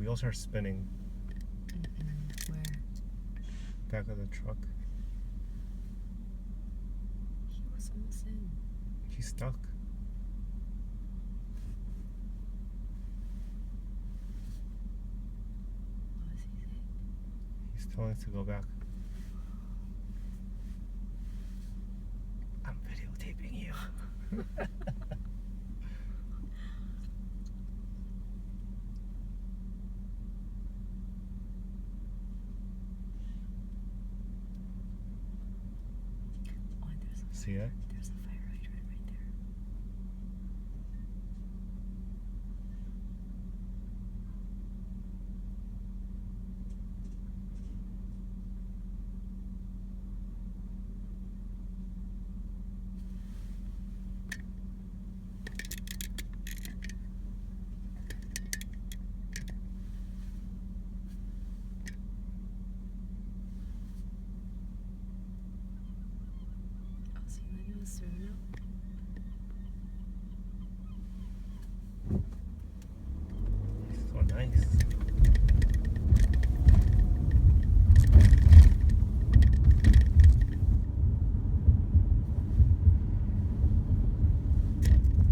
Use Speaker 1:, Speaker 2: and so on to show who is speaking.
Speaker 1: wheels are spinning.
Speaker 2: Where?
Speaker 1: Back of the truck.
Speaker 2: He was almost in.
Speaker 1: He's stuck.
Speaker 2: What was he saying?
Speaker 1: He's telling us to go back. I'm videotaping you.
Speaker 2: Oh, and there's a
Speaker 1: See it?
Speaker 2: There's a fire hydrant right there. Oh, see, that is through now.